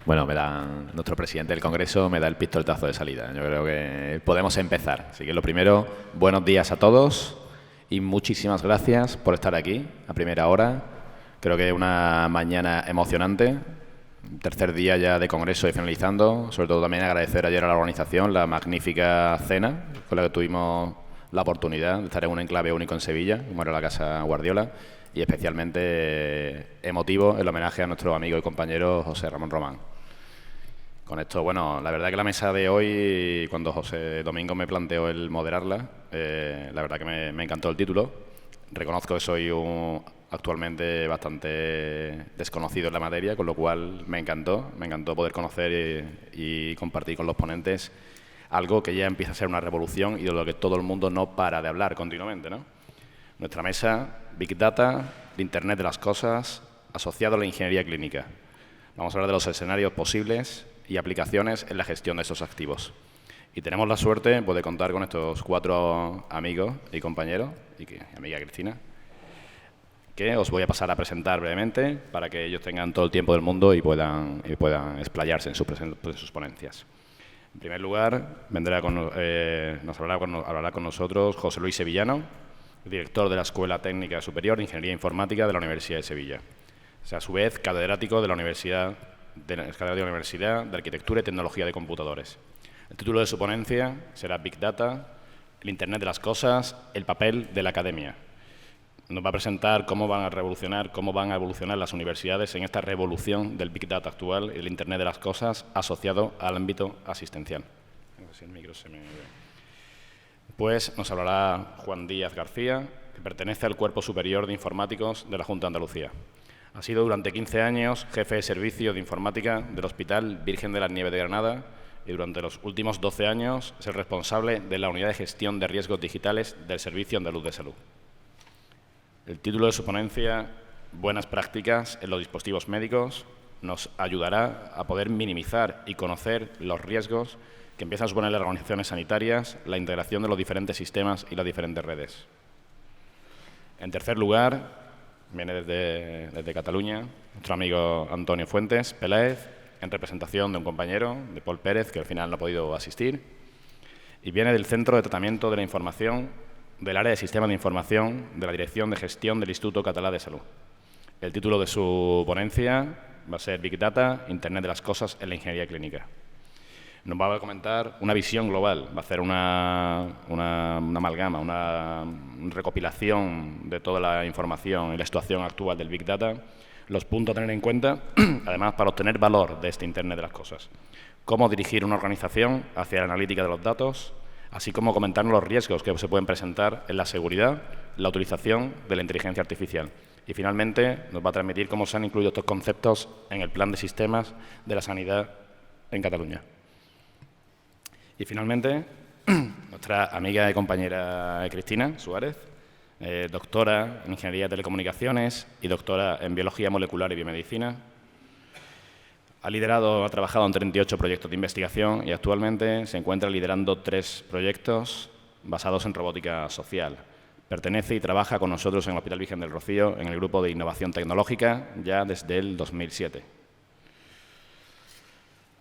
Bueno, nuestro presidente del Congreso me da el pistoletazo de salida. Yo creo que podemos empezar. Así que lo primero, buenos días a todos y muchísimas gracias por estar aquí a primera hora. Creo que es una mañana emocionante. Tercer día ya de Congreso y finalizando. Sobre todo también agradecer ayer a la organización la magnífica cena con la que tuvimos la oportunidad de estar en un enclave único en Sevilla, como era la Casa Guardiola, y especialmente emotivo el homenaje a nuestro amigo y compañero José Ramón Román. Con esto, bueno, la verdad que la mesa de hoy, cuando José Domingo me planteó el moderarla, la verdad que me encantó el título. Reconozco que soy actualmente bastante desconocido en la materia, con lo cual me encantó poder conocer y compartir con los ponentes algo que ya empieza a ser una revolución y de lo que todo el mundo no para de hablar continuamente, ¿no? Nuestra mesa, Big Data, el Internet de las cosas, asociado a la ingeniería clínica. Vamos a hablar de los escenarios posibles y aplicaciones en la gestión de esos activos. Y tenemos la suerte de contar con estos 4 amigos y compañeros, y amiga Cristina, que os voy a pasar a presentar brevemente para que ellos tengan todo el tiempo del mundo y puedan explayarse en sus ponencias. En primer lugar, hablará con nosotros José Luis Sevillano, director de la Escuela Técnica Superior de Ingeniería Informática de la Universidad de Sevilla. Es a su vez catedrático de la Universidad de Arquitectura y Tecnología de Computadores. El título de su ponencia será Big Data, el Internet de las cosas, el papel de la academia. Nos va a presentar cómo van a evolucionar las universidades en esta revolución del Big Data actual y el Internet de las cosas asociado al ámbito asistencial. Pues nos hablará Juan Díaz García, que pertenece al Cuerpo Superior de Informáticos de la Junta de Andalucía. Ha sido durante 15 años jefe de servicio de informática del Hospital Virgen de las Nieves de Granada y durante los últimos 12 años es el responsable de la Unidad de Gestión de Riesgos Digitales del Servicio Andaluz de Salud. El título de su ponencia, Buenas prácticas en los dispositivos médicos, nos ayudará a poder minimizar y conocer los riesgos que empiezan a suponer las organizaciones sanitarias, la integración de los diferentes sistemas y las diferentes redes. En tercer lugar, viene desde Cataluña, nuestro amigo Antonio Fuentes Peláez, en representación de un compañero, de Paul Pérez, que al final no ha podido asistir, y viene del Centro de Tratamiento de la Información, del Área de Sistemas de Información, de la Dirección de Gestión del Instituto Català de Salud. El título de su ponencia va a ser Big Data, Internet de las cosas en la ingeniería clínica. Nos va a comentar una visión global, va a hacer una amalgama, una recopilación de toda la información y la situación actual del Big Data, los puntos a tener en cuenta, además para obtener valor de este Internet de las cosas. Cómo dirigir una organización hacia la analítica de los datos, así como comentarnos los riesgos que se pueden presentar en la seguridad, la utilización de la inteligencia artificial. Y finalmente nos va a transmitir cómo se han incluido estos conceptos en el plan de sistemas de la sanidad en Cataluña. Y finalmente, nuestra amiga y compañera Cristina Suárez, doctora en Ingeniería de Telecomunicaciones y doctora en Biología Molecular y Biomedicina. Ha trabajado en 38 proyectos de investigación y actualmente se encuentra liderando 3 proyectos basados en robótica social. Pertenece y trabaja con nosotros en el Hospital Virgen del Rocío en el Grupo de Innovación Tecnológica ya desde el 2007.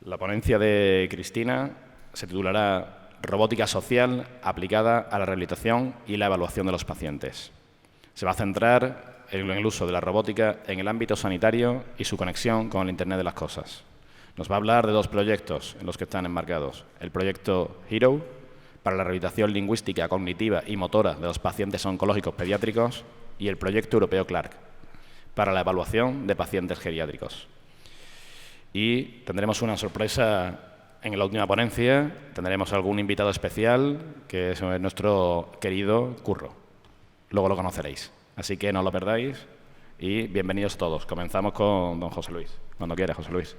La ponencia de Cristina se titulará Robótica social aplicada a la rehabilitación y la evaluación de los pacientes. Se va a centrar en el uso de la robótica en el ámbito sanitario y su conexión con el Internet de las cosas. Nos va a hablar de 2 proyectos en los que están enmarcados. El proyecto HERO, para la rehabilitación lingüística, cognitiva y motora de los pacientes oncológicos pediátricos, y el proyecto europeo CLARC, para la evaluación de pacientes geriátricos. Y tendremos una sorpresa en la última ponencia, tendremos algún invitado especial, que es nuestro querido Curro. Luego lo conoceréis. Así que no lo perdáis y bienvenidos todos. Comenzamos con don José Luis. Cuando quiera, José Luis.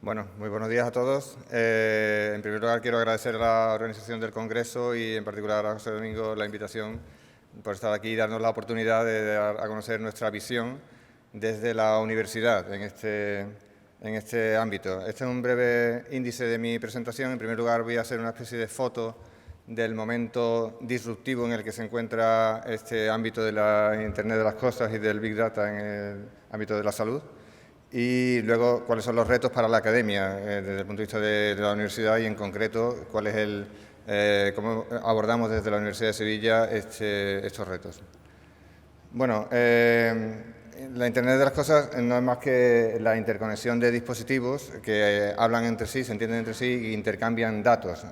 Bueno, muy buenos días a todos. En primer lugar, quiero agradecer a la organización del Congreso y en particular a José Domingo la invitación por estar aquí y darnos la oportunidad de dar a conocer nuestra visión desde la universidad en este ámbito. Este es un breve índice de mi presentación. En primer lugar, voy a hacer una especie de foto del momento disruptivo en el que se encuentra este ámbito de la Internet de las cosas y del Big Data en el ámbito de la salud. Y luego, ¿cuáles son los retos para la academia desde el punto de vista de la universidad y, en concreto, cuál es cómo abordamos desde la Universidad de Sevilla estos retos? Bueno, la Internet de las Cosas no es más que la interconexión de dispositivos que hablan entre sí, se entienden entre sí e intercambian datos.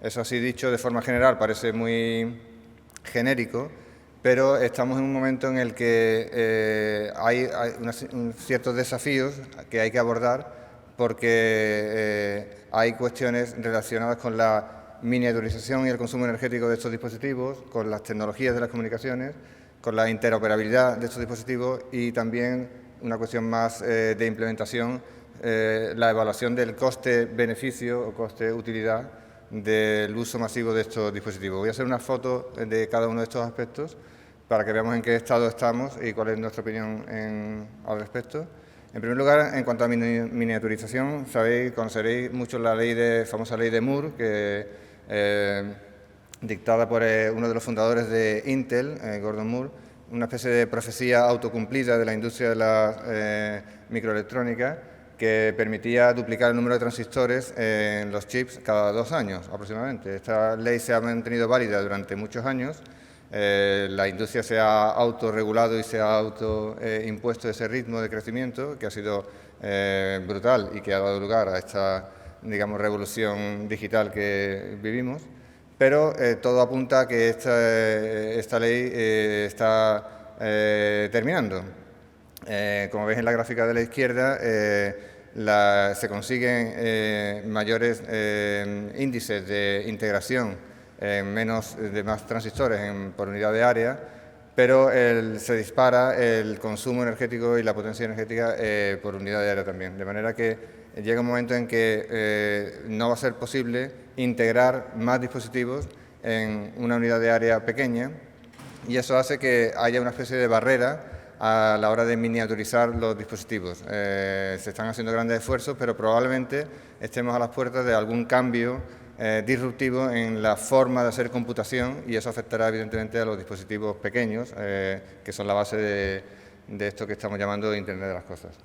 Eso así dicho de forma general parece muy genérico, pero estamos en un momento en el que hay ciertos desafíos que hay que abordar porque hay cuestiones relacionadas con la miniaturización y el consumo energético de estos dispositivos, con las tecnologías de las comunicaciones, con la interoperabilidad de estos dispositivos y también una cuestión más de implementación, la evaluación del coste-beneficio o coste-utilidad del uso masivo de estos dispositivos. Voy a hacer una foto de cada uno de estos aspectos para que veamos en qué estado estamos y cuál es nuestra opinión al respecto. En primer lugar, en cuanto a miniaturización, conoceréis mucho la famosa ley de Moore, que dictada por uno de los fundadores de Intel, Gordon Moore, una especie de profecía autocumplida de la industria de la microelectrónica, que permitía duplicar el número de transistores en los chips cada 2 años aproximadamente. Esta ley se ha mantenido válida durante muchos años. La industria se ha autorregulado y se ha autoimpuesto ese ritmo de crecimiento que ha sido brutal y que ha dado lugar a esta, digamos, revolución digital que vivimos. Pero todo apunta a que esta ley está terminando. Como veis en la gráfica de la izquierda, se consiguen mayores índices de integración de más transistores por unidad de área, pero se dispara el consumo energético y la potencia energética por unidad de área también. De manera que llega un momento en que no va a ser posible integrar más dispositivos en una unidad de área pequeña, y eso hace que haya una especie de barrera a la hora de miniaturizar los dispositivos. Se están haciendo grandes esfuerzos, pero probablemente estemos a las puertas de algún cambio disruptivo en la forma de hacer computación, y eso afectará evidentemente a los dispositivos pequeños, que son la base de esto que estamos llamando Internet de las Cosas.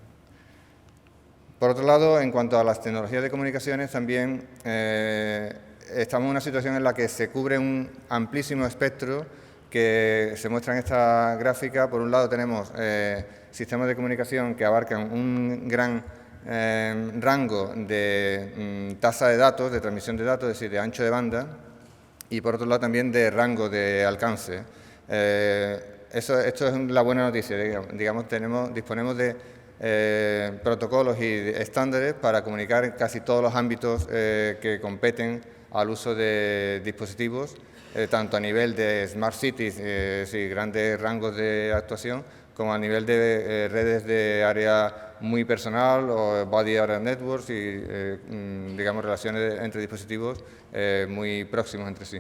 Por otro lado, en cuanto a las tecnologías de comunicaciones, también estamos en una situación en la que se cubre un amplísimo espectro que se muestra en esta gráfica. Por un lado tenemos sistemas de comunicación que abarcan un gran rango de tasa de datos, de transmisión de datos, es decir, de ancho de banda, y por otro lado también de rango de alcance. Esto es la buena noticia, digamos, disponemos de protocolos y estándares para comunicar en casi todos los ámbitos que competen al uso de dispositivos, tanto a nivel de Smart Cities, grandes rangos de actuación, como a nivel de redes de área muy personal o Body Area Networks y, digamos, relaciones entre dispositivos muy próximos entre sí.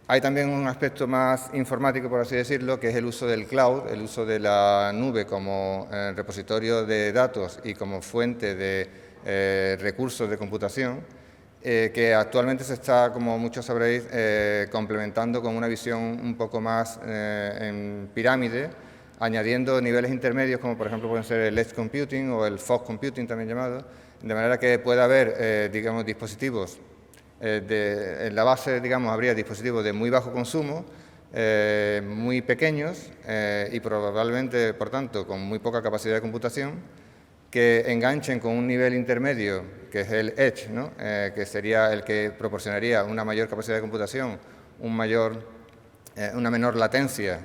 Hay también un aspecto más informático, por así decirlo, que es el uso del cloud, el uso de la nube como repositorio de datos y como fuente de recursos de computación, que actualmente se está, como muchos sabréis, complementando con una visión un poco más en pirámide, añadiendo niveles intermedios como por ejemplo pueden ser el Edge Computing o el Fog Computing también llamado, de manera que pueda haber, digamos, dispositivos en la base, digamos, habría dispositivos de muy bajo consumo, muy pequeños y probablemente, por tanto, con muy poca capacidad de computación, que enganchen con un nivel intermedio, que es el Edge, ¿no? Que sería el que proporcionaría una mayor capacidad de computación, una menor latencia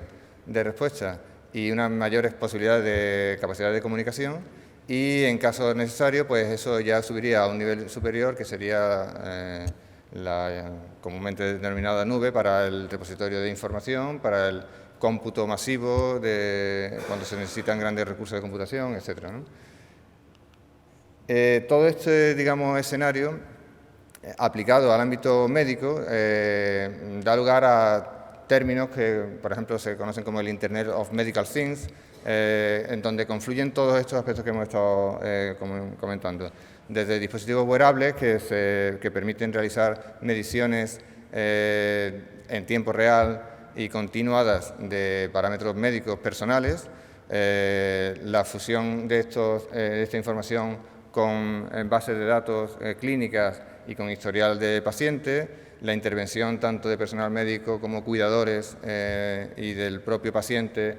de respuesta y unas mayores posibilidades de capacidad de comunicación, y en caso necesario, pues eso ya subiría a un nivel superior, que sería la comúnmente denominada nube, para el repositorio de información, para el cómputo masivo cuando se necesitan grandes recursos de computación, etc., ¿no? Todo este, digamos, escenario aplicado al ámbito médico da lugar a términos que, por ejemplo, se conocen como el Internet of Medical Things, en donde confluyen todos estos aspectos que hemos estado comentando. Desde dispositivos wearables que permiten realizar mediciones en tiempo real y continuadas de parámetros médicos personales, la fusión de esta información con bases de datos clínicas y con historial de paciente, la intervención tanto de personal médico como cuidadores y del propio paciente,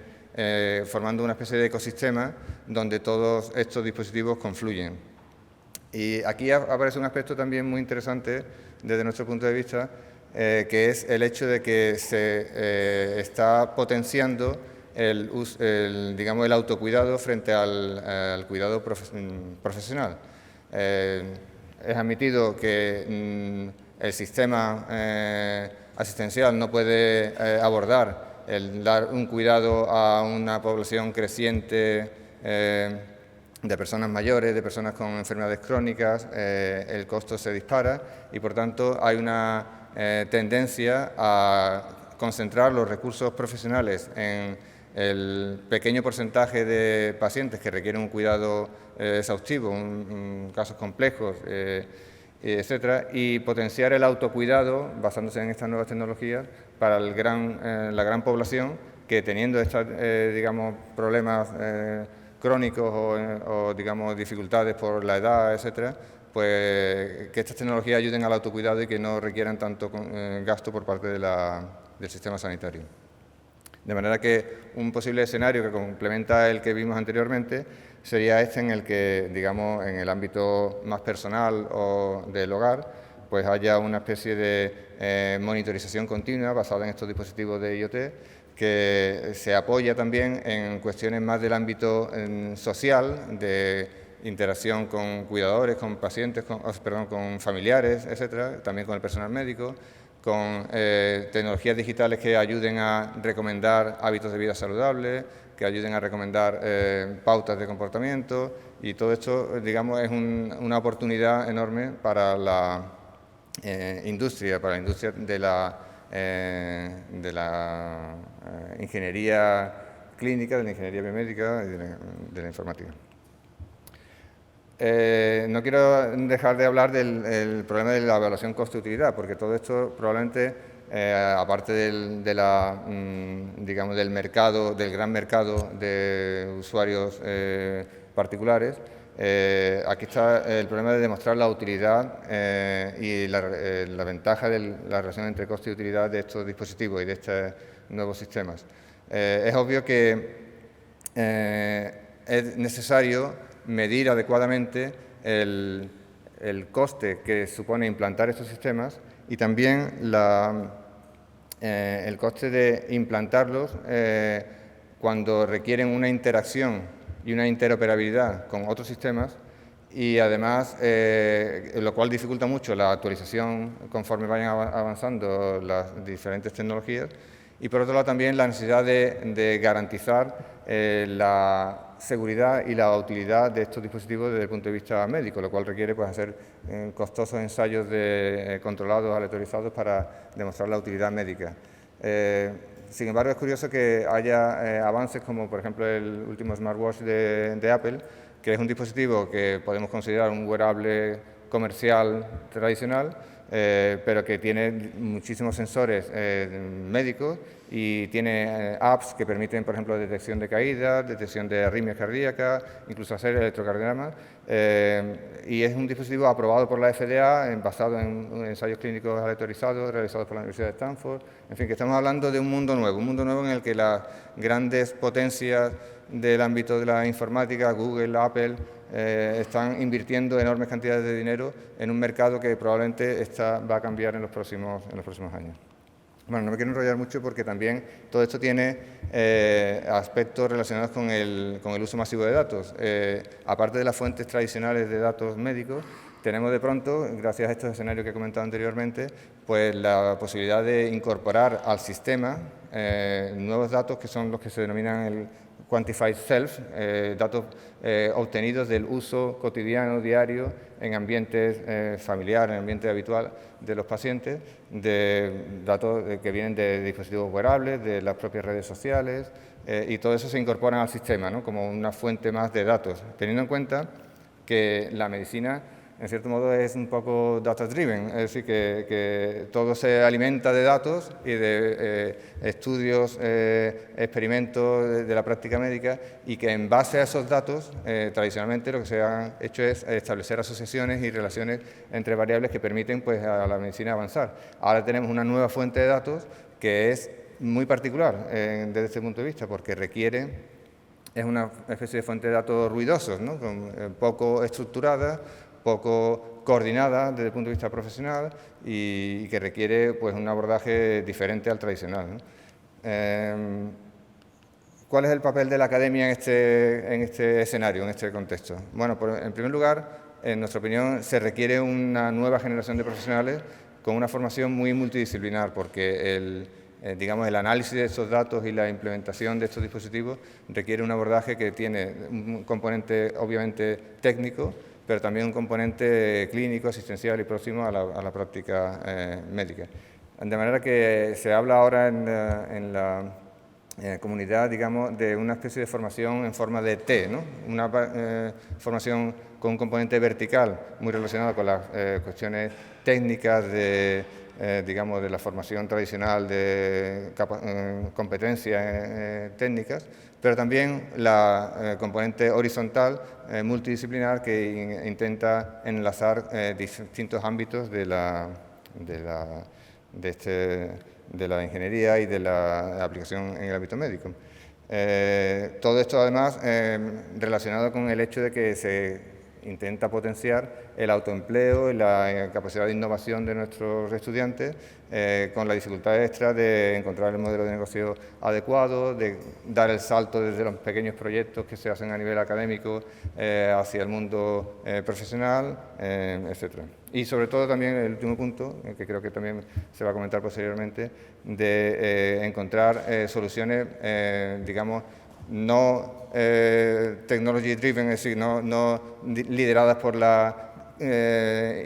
formando una especie de ecosistema donde todos estos dispositivos confluyen. Y aquí aparece un aspecto también muy interesante desde nuestro punto de vista, que es el hecho de que se está potenciando digamos, el autocuidado frente al cuidado profesional. Es admitido que el sistema asistencial no puede abordar el dar un cuidado a una población creciente de personas mayores, de personas con enfermedades crónicas. El costo se dispara y, por tanto, hay una tendencia a concentrar los recursos profesionales en el pequeño porcentaje de pacientes que requieren un cuidado exhaustivo, casos complejos, etcétera, y potenciar el autocuidado basándose en estas nuevas tecnologías para la gran población que, teniendo estos digamos, problemas crónicos o digamos, dificultades por la edad, etcétera, pues que estas tecnologías ayuden al autocuidado y que no requieran tanto gasto por parte del sistema sanitario. De manera que un posible escenario que complementa el que vimos anteriormente sería este, en el que, digamos, en el ámbito más personal o del hogar, pues haya una especie de monitorización continua basada en estos dispositivos de IoT, que se apoya también en cuestiones más del ámbito social, de interacción con cuidadores, con pacientes, con familiares, etcétera, también con el personal médico, con tecnologías digitales que ayuden a recomendar hábitos de vida saludables, que ayuden a recomendar pautas de comportamiento, y todo esto, digamos, es una oportunidad enorme para la industria, de la ingeniería clínica, de la ingeniería biomédica y de la informática. No quiero dejar de hablar del problema de la evaluación coste-utilidad, porque todo esto probablemente, aparte digamos, del gran mercado de usuarios particulares, aquí está el problema de demostrar la utilidad y la ventaja de la relación entre coste y utilidad de estos dispositivos y de estos nuevos sistemas. Es obvio que es necesario medir adecuadamente el coste que supone implantar estos sistemas y también el coste de implantarlos cuando requieren una interacción y una interoperabilidad con otros sistemas, y además, lo cual dificulta mucho la actualización conforme vayan avanzando las diferentes tecnologías, y por otro lado también la necesidad de garantizar la seguridad y la utilidad de estos dispositivos desde el punto de vista médico, lo cual requiere, pues, hacer costosos ensayos controlados, aleatorizados, para demostrar la utilidad médica. Sin embargo, es curioso que haya avances como, por ejemplo, el último smartwatch de Apple, que es un dispositivo que podemos considerar un wearable comercial tradicional, pero que tiene muchísimos sensores médicos y tiene apps que permiten, por ejemplo, detección de caídas, detección de arritmias cardíacas, incluso hacer electrocardiogramas, y es un dispositivo aprobado por la FDA, basado en ensayos clínicos aleatorizados realizados por la Universidad de Stanford. En fin, que estamos hablando de un mundo nuevo en el que las grandes potencias del ámbito de la informática, Google, Apple, están invirtiendo enormes cantidades de dinero en un mercado que probablemente va a cambiar en los próximos años. Bueno, no me quiero enrollar mucho porque también todo esto tiene aspectos relacionados con el uso masivo de datos. Aparte de las fuentes tradicionales de datos médicos, tenemos de pronto, gracias a estos escenarios que he comentado anteriormente, pues la posibilidad de incorporar al sistema nuevos datos que son los que se denominan el Quantified Self, datos obtenidos del uso cotidiano, diario, en ambientes familiares, en ambiente habitual de los pacientes, de datos que vienen de dispositivos wearables, de las propias redes sociales, y todo eso se incorpora al sistema, ¿no?, como una fuente más de datos, teniendo en cuenta que la medicina en cierto modo es un poco data-driven, es decir, que todo se alimenta de datos y de estudios, experimentos de la práctica médica, y que en base a esos datos, tradicionalmente lo que se ha hecho es establecer asociaciones y relaciones entre variables que permiten pues, a la medicina avanzar. Ahora tenemos una nueva fuente de datos que es muy particular desde este punto de vista, porque es una especie de fuente de datos ruidosos, ¿no? Poco estructurada, poco coordinada desde el punto de vista profesional y que requiere pues, un abordaje diferente al tradicional, ¿no? ¿Cuál es el papel de la academia en este escenario, en este contexto? Bueno, en primer lugar, en nuestra opinión, se requiere una nueva generación de profesionales con una formación muy multidisciplinar, porque digamos, el análisis de estos datos y la implementación de estos dispositivos requiere un abordaje que tiene un componente obviamente técnico, pero también un componente clínico, asistencial y próximo a la práctica médica. De manera que se habla ahora en la comunidad, digamos, de una especie de formación en forma de T, ¿no? Una formación con un componente vertical muy relacionado con las cuestiones técnicas digamos, de la formación tradicional de competencias técnicas, pero también la componente horizontal multidisciplinar que intenta enlazar distintos ámbitos de la ingeniería y de la aplicación en el ámbito médico. Todo esto, además, relacionado con el hecho de que se intenta potenciar el autoempleo y la capacidad de innovación de nuestros estudiantes, con la dificultad extra de encontrar el modelo de negocio adecuado, de dar el salto desde los pequeños proyectos que se hacen a nivel académico hacia el mundo profesional, etc. Y sobre todo también el último punto, que creo que también se va a comentar posteriormente, de encontrar soluciones, digamos, no technology driven, es decir, no lideradas por la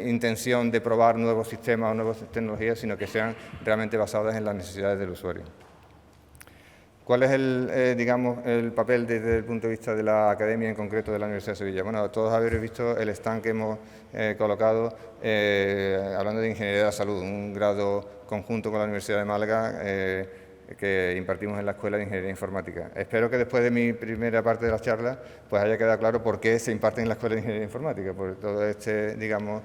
intención de probar nuevos sistemas o nuevas tecnologías, sino que sean realmente basadas en las necesidades del usuario. ¿Cuál es digamos, el papel desde el punto de vista de la academia, en concreto de la Universidad de Sevilla? Bueno, todos habéis visto el stand que hemos colocado hablando de Ingeniería de la Salud, un grado conjunto con la Universidad de Málaga que impartimos en la Escuela de Ingeniería Informática. Espero que después de mi primera parte de la charla pues haya quedado claro por qué se imparte en la Escuela de Ingeniería Informática, por toda digamos,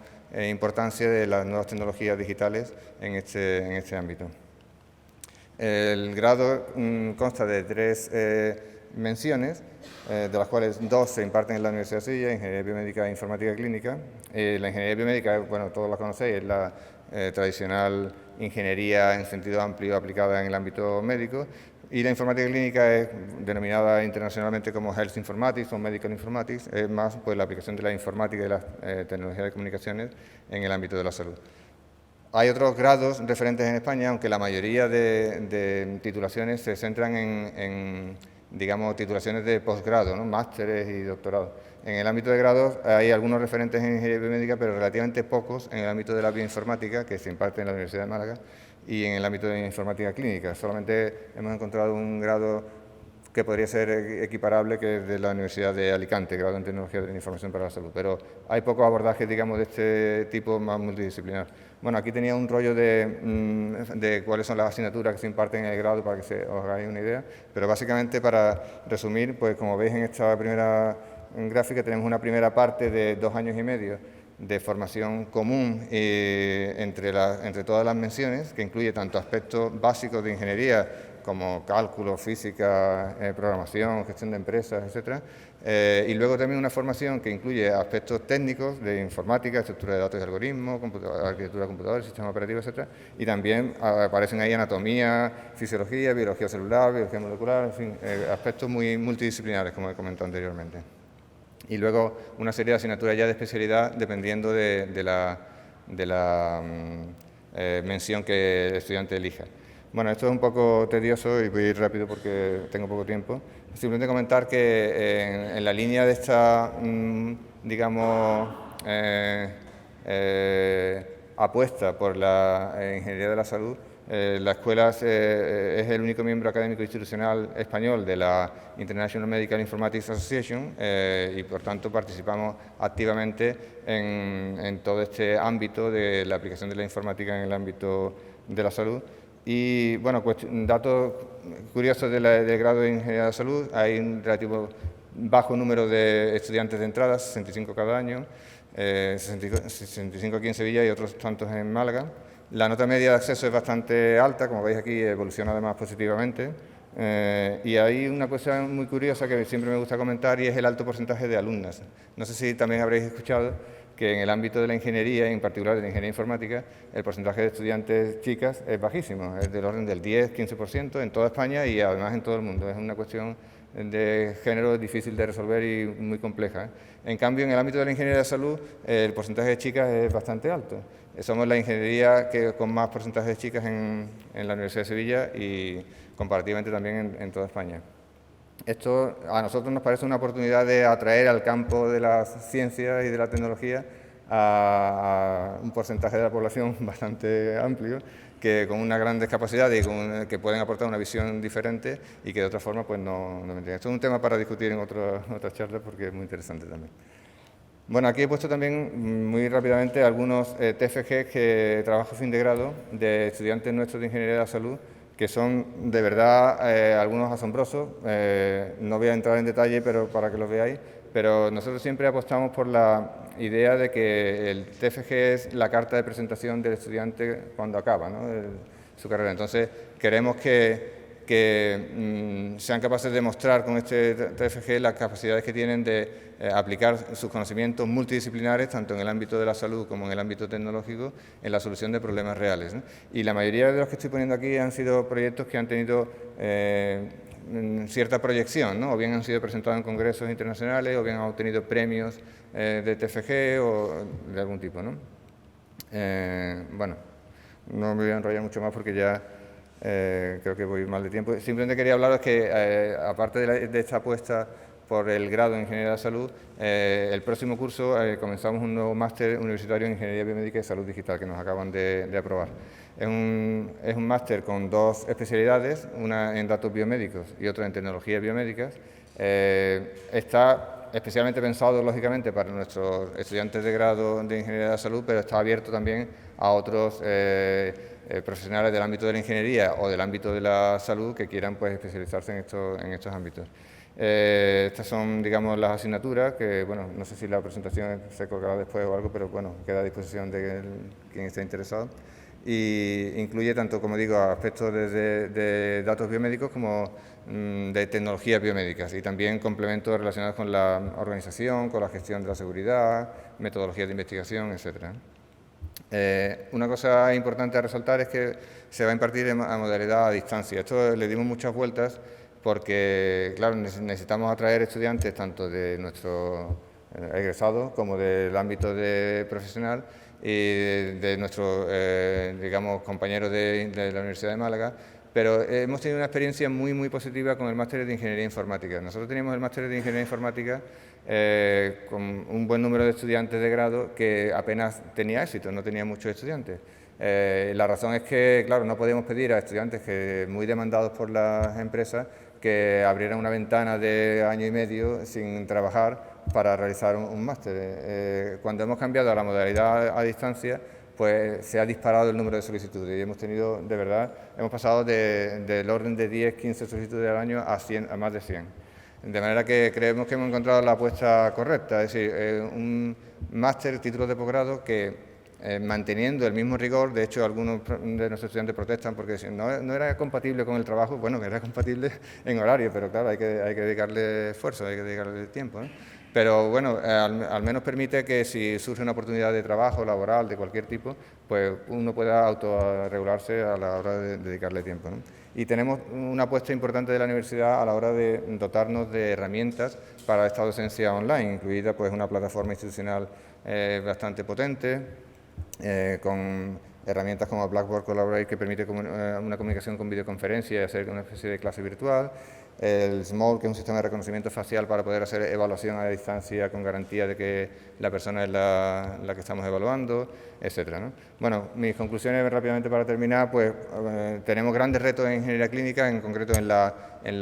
importancia de las nuevas tecnologías digitales en este ámbito. El grado consta de 3 menciones, de las cuales 2 se imparten en la Universidad de Sevilla, Ingeniería Biomédica e Informática Clínica. La Ingeniería Biomédica, bueno, todos la conocéis, es la tradicional ingeniería en sentido amplio aplicada en el ámbito médico, y la informática clínica es denominada internacionalmente como Health Informatics o Medical Informatics, es más pues, la aplicación de la informática y las tecnologías de comunicaciones en el ámbito de la salud. Hay otros grados referentes en España, aunque la mayoría de titulaciones se centran en digamos, titulaciones de posgrado, ¿no? Másteres y doctorados. En el ámbito de grados hay algunos referentes en ingeniería biomédica, pero relativamente pocos en el ámbito de la bioinformática, que se imparte en la Universidad de Málaga, y en el ámbito de informática clínica. Solamente hemos encontrado un grado que podría ser equiparable, que es de la Universidad de Alicante, grado en Tecnología de la Información para la Salud. Pero hay pocos abordajes, digamos, de este tipo más multidisciplinar. Bueno, aquí tenía un rollo de cuáles son las asignaturas que se imparten en el grado para que os hagáis una idea, pero básicamente, para resumir, pues como veis en esta primera gráfica, tenemos una primera parte de 2 años y medio de formación común entre todas las menciones, que incluye tanto aspectos básicos de ingeniería como cálculo, física, programación, gestión de empresas, etc. Y luego también una formación que incluye aspectos técnicos de informática, estructura de datos y algoritmos, arquitectura de computadores, sistema operativo, etc. Y también aparecen ahí anatomía, fisiología, biología celular, biología molecular, en fin, aspectos muy multidisciplinares, como he comentado anteriormente. Y luego una serie de asignaturas ya de especialidad dependiendo de la mención que el estudiante elija. Bueno, esto es un poco tedioso y voy a ir rápido porque tengo poco tiempo. Simplemente comentar que en la línea de esta, digamos, apuesta por la ingeniería de la salud, La escuela es el único miembro académico institucional español de la International Medical Informatics Association y, por tanto, participamos activamente en todo este ámbito de la aplicación de la informática en el ámbito de la salud. Y, bueno, pues datos curiosos del grado de Ingeniería de la Salud: hay un relativo bajo número de estudiantes de entrada, 65 cada año, 65 aquí en Sevilla y otros tantos en Málaga. La nota media de acceso es bastante alta, como veis aquí, evoluciona además positivamente. Y hay una cosa muy curiosa que siempre me gusta comentar, y es el alto porcentaje de alumnas. No sé si también habréis escuchado que en el ámbito de la ingeniería, en particular de la ingeniería informática, el porcentaje de estudiantes chicas es bajísimo, es del orden del 10-15% en toda España y además en todo el mundo. Es una cuestión de género difícil de resolver y muy compleja. En cambio, en el ámbito de la ingeniería de salud, el porcentaje de chicas es bastante alto. Somos la ingeniería con más porcentaje de chicas en la Universidad de Sevilla y comparativamente también en toda España. Esto a nosotros nos parece una oportunidad de atraer al campo de la ciencia y de la tecnología a un porcentaje de la población bastante amplio, que con unas grandes capacidades y que pueden aportar una visión diferente y que de otra forma pues no entienden. Esto es un tema para discutir en otras charlas porque es muy interesante también. Bueno, aquí he puesto también muy rápidamente algunos TFG, trabajo fin de grado, de estudiantes nuestros de Ingeniería de la Salud, que son de verdad algunos asombrosos. No voy a entrar en detalle para que los veáis, pero nosotros siempre apostamos por la idea de que el TFG es la carta de presentación del estudiante cuando acaba, ¿no?, su carrera. Entonces, queremos que sean capaces de mostrar con este TFG las capacidades que tienen de aplicar sus conocimientos multidisciplinares, tanto en el ámbito de la salud como en el ámbito tecnológico, en la solución de problemas reales, ¿no? Y la mayoría de los que estoy poniendo aquí han sido proyectos que han tenido cierta proyección, ¿no? O bien han sido presentados en congresos internacionales, o bien han obtenido premios de TFG o de algún tipo, ¿no? Bueno, no me voy a enrollar mucho más porque ya creo que voy mal de tiempo. Simplemente quería hablaros que, aparte de esta apuesta por el grado en Ingeniería de la Salud, el próximo curso comenzamos un nuevo máster universitario en Ingeniería Biomédica y Salud Digital que nos acaban de aprobar. Es un máster con dos especialidades, una en datos biomédicos y otra en tecnologías biomédicas. Está especialmente pensado, lógicamente, para nuestros estudiantes de grado de Ingeniería de la Salud, pero está abierto también a otros profesionales del ámbito de la ingeniería o del ámbito de la salud que quieran pues especializarse en estos ámbitos. Estas son, digamos, las asignaturas que, bueno, no sé si la presentación se colgará después o algo, pero bueno, queda a disposición de quien esté interesado. Y incluye tanto, como digo, aspectos de datos biomédicos como de tecnologías biomédicas y también complementos relacionados con la organización, con la gestión de la seguridad, metodologías de investigación, etcétera. Una cosa importante a resaltar es que se va a impartir a modalidad a distancia. Esto le dimos muchas vueltas porque, claro, necesitamos atraer estudiantes tanto de nuestros egresados como del ámbito profesional y de nuestros, digamos, compañeros de la Universidad de Málaga, pero hemos tenido una experiencia muy, muy positiva con el máster de Ingeniería Informática. Nosotros teníamos el máster de Ingeniería Informática con un buen número de estudiantes de grado que apenas tenía éxito, no tenía muchos estudiantes. La razón es que, claro, no podíamos pedir a estudiantes muy demandados por las empresas que abrieran una ventana de año y medio sin trabajar para realizar un máster. Cuando hemos cambiado a la modalidad a distancia, pues se ha disparado el número de solicitudes y hemos tenido, de verdad, hemos pasado del orden de 10, 15 solicitudes al año a más de 100. De manera que creemos que hemos encontrado la apuesta correcta, es decir, un máster, títulos de posgrado que manteniendo el mismo rigor. De hecho, algunos de nuestros estudiantes protestan porque no era compatible con el trabajo. Bueno, que era compatible en horario, pero claro, hay que dedicarle esfuerzo, hay que dedicarle tiempo, ¿no? Pero bueno, al menos permite que si surge una oportunidad de trabajo, laboral, de cualquier tipo, pues uno pueda autorregularse a la hora de dedicarle tiempo, ¿no? Y tenemos una apuesta importante de la universidad a la hora de dotarnos de herramientas para esta docencia online, incluida pues una plataforma institucional bastante potente, con herramientas como Blackboard Collaborate que permite una comunicación con videoconferencia y hacer una especie de clase virtual. el SMART, que es un sistema de reconocimiento facial para poder hacer evaluación a distancia con garantía de que la persona es la que estamos evaluando, etcétera, ¿no? Bueno, mis conclusiones rápidamente para terminar, pues tenemos grandes retos en ingeniería clínica, en concreto en el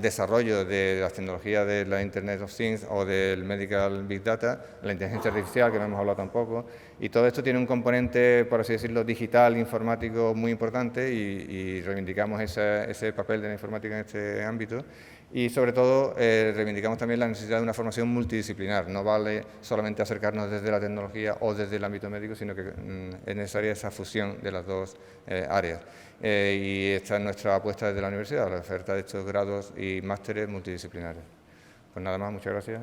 desarrollo de las tecnologías de la Internet of Things o del Medical Big Data, la inteligencia artificial, que no hemos hablado tampoco, y todo esto tiene un componente, por así decirlo, digital, informático muy importante y reivindicamos ese papel de la informática en este ámbito. Y sobre todo reivindicamos también la necesidad de una formación multidisciplinar. No vale solamente acercarnos desde la tecnología o desde el ámbito médico, sino que es necesaria esa fusión de las dos áreas. Y esta es nuestra apuesta desde la universidad, la oferta de estos grados y másteres multidisciplinares. Pues nada más, muchas gracias.